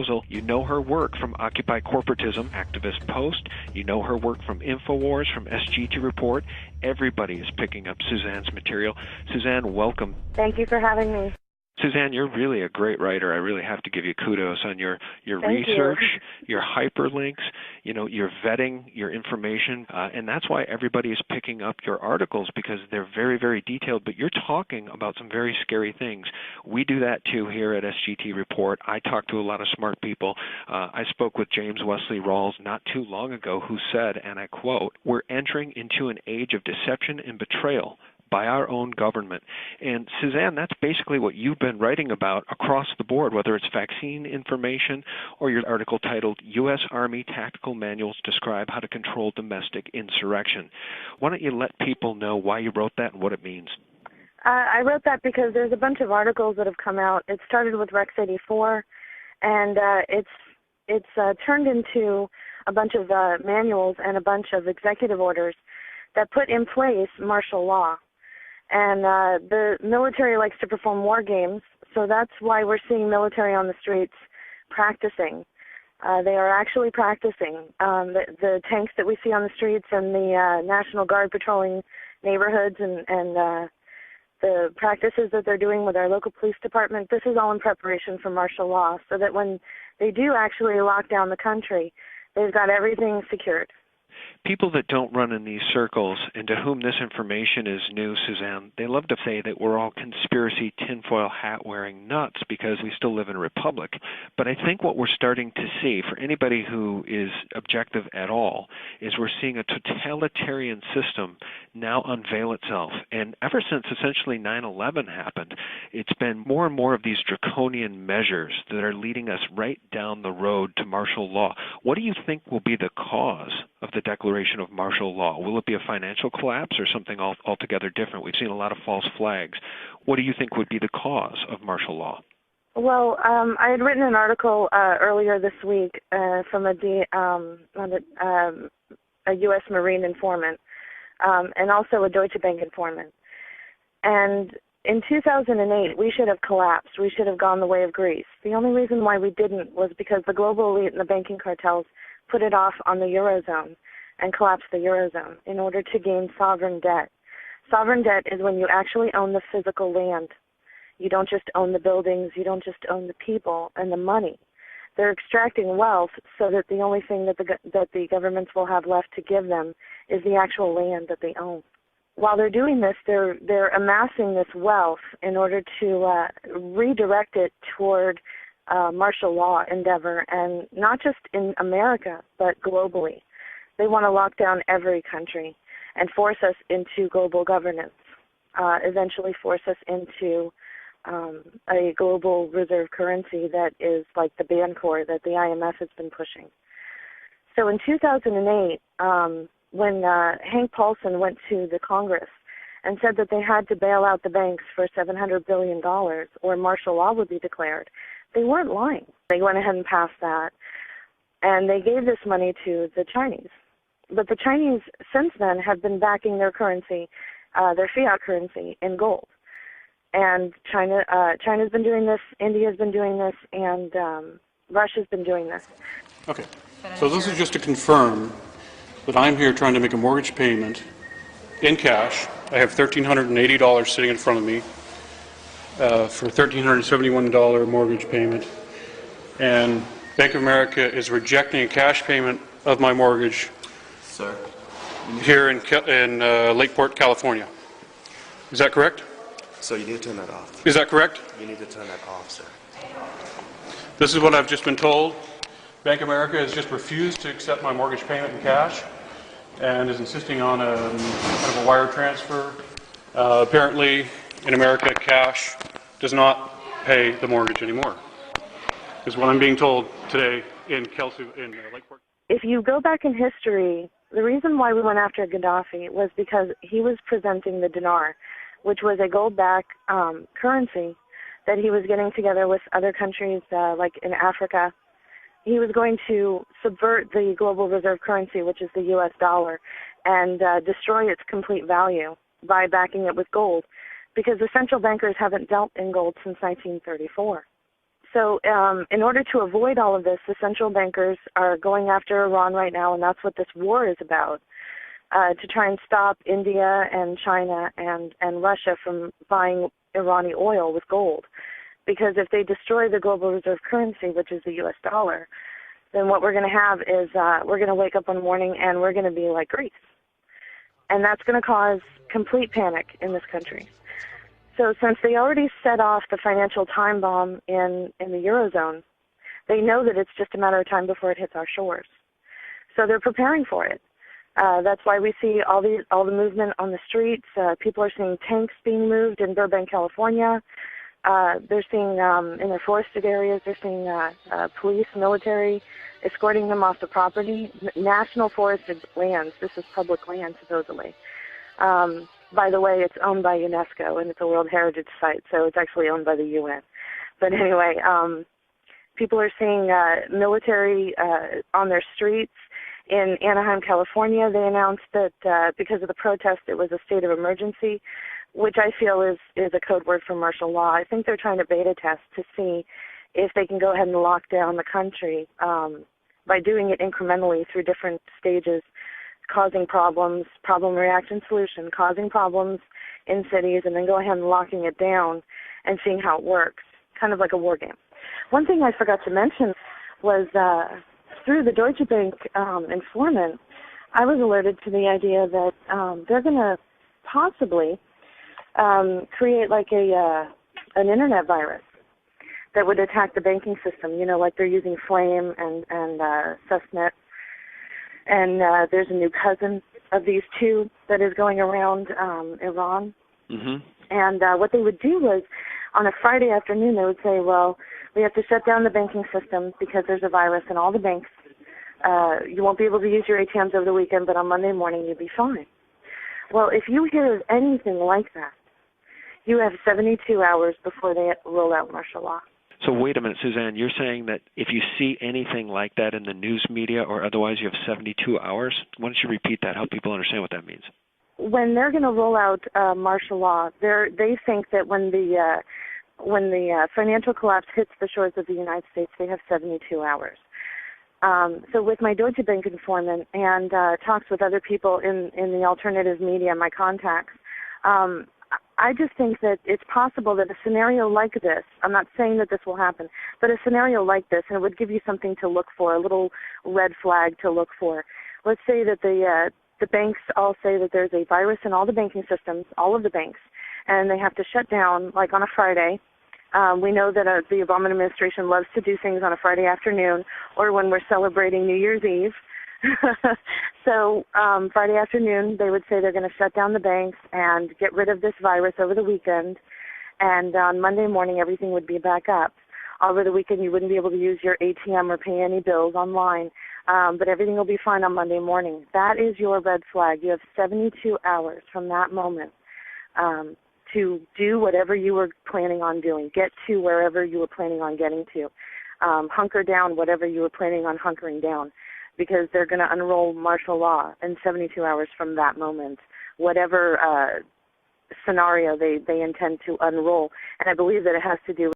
proposal. You know her work from Occupy Corporatism, Activist Post. You know her work from InfoWars, from SGT Report. Everybody is picking up Suzanne's material. Suzanne, welcome. Thank you for having me. Suzanne, you're really a great writer. I really have to give you kudos on your Thank research, you. your hyperlinks, your vetting, your information, and that's why everybody is picking up your articles, because they're very, very detailed, but you're talking about some very scary things. We do that too here at SGT Report. I talk to a lot of smart people. I spoke with James Wesley Rawls not too long ago, who said, and I quote, "We're entering into an age of deception and betrayal by our own government." And Suzanne, that's basically what you've been writing about across the board, whether it's vaccine information or your article titled U.S. Army Tactical Manuals Describe How to Control Domestic Insurrection. Why don't you let people know why you wrote that and what it means? I wrote that because there's a bunch of articles that have come out. It started with Rex 84, and it's turned into a bunch of manuals and a bunch of executive orders that put in place martial law. And the military likes to perform war games, so that's why we're seeing military on the streets practicing. They are actually practicing. The tanks that we see on the streets and the National Guard patrolling neighborhoods and the practices that they're doing with our local police department, this is all in preparation for martial law, so that when they do actually lock down the country, they've got everything secured. People that don't run in these circles and to whom this information is new, Suzanne, they love to say that we're all conspiracy tinfoil hat-wearing nuts because we still live in a republic. But I think what we're starting to see, for anybody who is objective at all, is we're seeing a totalitarian system now unveil itself. And ever since essentially 9/11 happened, it's been more and more of these draconian measures that are leading us right down the road to martial law. What do you think will be the cause of the declaration of martial law? Will it be a financial collapse or something altogether different? We've seen a lot of false flags. What do you think would be the cause of martial law? Well, I had written an article earlier this week from a U.S. Marine informant and also a Deutsche Bank informant. And in 2008, we should have collapsed. We should have gone the way of Greece. The only reason why we didn't was because the global elite and the banking cartels put it off on the Eurozone and collapsed the Eurozone in order to gain sovereign debt. Sovereign debt is when you actually own the physical land. You don't just own the buildings, you don't just own the people and the money. They're extracting wealth so that the only thing that the governments will have left to give them is the actual land that they own. While they're doing this, they're amassing this wealth in order to redirect it toward martial law endeavor, and not just in America, but globally. They want to lock down every country and force us into global governance, eventually force us into a global reserve currency that is like the Bancor that the IMF has been pushing. So in 2008, when Hank Paulson went to the Congress and said that they had to bail out the banks for $700 billion or martial law would be declared, they weren't lying. They went ahead and passed that, and they gave this money to the Chinese. But the Chinese, since then, have been backing their currency, their fiat currency, in gold. And China's been doing this, India's been doing this, and Russia's been doing this. Okay. So this is just to confirm that I'm here trying to make a mortgage payment in cash. I have $1,380 sitting in front of me for a $1,371 mortgage payment. And Bank of America is rejecting a cash payment of my mortgage here in Lakeport, California. Is that correct? So you need to turn that off. Is that correct? You need to turn that off, sir. This is what I've just been told. Bank of America has just refused to accept my mortgage payment in cash and is insisting on a kind of a wire transfer. Apparently, in America, cash does not pay the mortgage anymore, is what I'm being told today in Lakeport. If you go back in history, the reason why we went after Gaddafi was because he was presenting the dinar, which was a gold-backed currency that he was getting together with other countries like in Africa. He was going to subvert the global reserve currency, which is the U.S. dollar, and destroy its complete value by backing it with gold, because the central bankers haven't dealt in gold since 1934. So in order to avoid all of this, the central bankers are going after Iran right now, and that's what this war is about, to try and stop India and China and Russia from buying Iranian oil with gold. Because if they destroy the global reserve currency, which is the U.S. dollar, then what we're going to have is we're going to wake up one morning and we're going to be like Greece. And that's going to cause complete panic in this country. So since they already set off the financial time bomb in the Eurozone, they know that it's just a matter of time before it hits our shores. So they're preparing for it. That's why we see all the movement on the streets. People are seeing tanks being moved in Burbank, California. They're seeing in their forested areas, they're seeing police, military, escorting them off the property. National forested lands. This is public land, supposedly. By the way, it's owned by UNESCO, and it's a World Heritage Site, so it's actually owned by the UN. But anyway, people are seeing military on their streets. In Anaheim, California, they announced that because of the protest, it was a state of emergency, which I feel is a code word for martial law. I think they're trying to beta test to see if they can go ahead and lock down the country by doing it incrementally through different stages, causing problems, problem, reaction, solution, causing problems in cities, and then go ahead and locking it down and seeing how it works, kind of like a war game. One thing I forgot to mention was through the Deutsche Bank informant, I was alerted to the idea that they're going to possibly create like an internet virus that would attack the banking system, you know, like they're using Flame and Sussnet. And there's a new cousin of these two that is going around Iran. Mm-hmm. And what they would do was, on a Friday afternoon, they would say, well, we have to shut down the banking system because there's a virus in all the banks. You won't be able to use your ATMs over the weekend, but on Monday morning you'll be fine. Well, if you hear of anything like that, you have 72 hours before they roll out martial law. So wait a minute, Suzanne, you're saying that if you see anything like that in the news media or otherwise, you have 72 hours? Why don't you repeat that, help people understand what that means? When they're going to roll out martial law, they think that when the financial collapse hits the shores of the United States, they have 72 hours. So with my Deutsche Bank informant and talks with other people in the alternative media, my contacts, I just think that it's possible that a scenario like this, I'm not saying that this will happen, but a scenario like this, and it would give you something to look for, a little red flag to look for. Let's say that the banks all say that there's a virus in all the banking systems, all of the banks, and they have to shut down, like on a Friday. We know that the Obama administration loves to do things on a Friday afternoon or when we're celebrating New Year's Eve. So Friday afternoon, they would say they're going to shut down the banks and get rid of this virus over the weekend. And on Monday morning, everything would be back up. Over the weekend, you wouldn't be able to use your ATM or pay any bills online, but everything will be fine on Monday morning. That is your red flag. You have 72 hours from that moment to do whatever you were planning on doing, get to wherever you were planning on getting to, hunker down whatever you were planning on hunkering down, because they're going to unroll martial law in 72 hours from that moment, whatever scenario they intend to unroll. And I believe that it has to do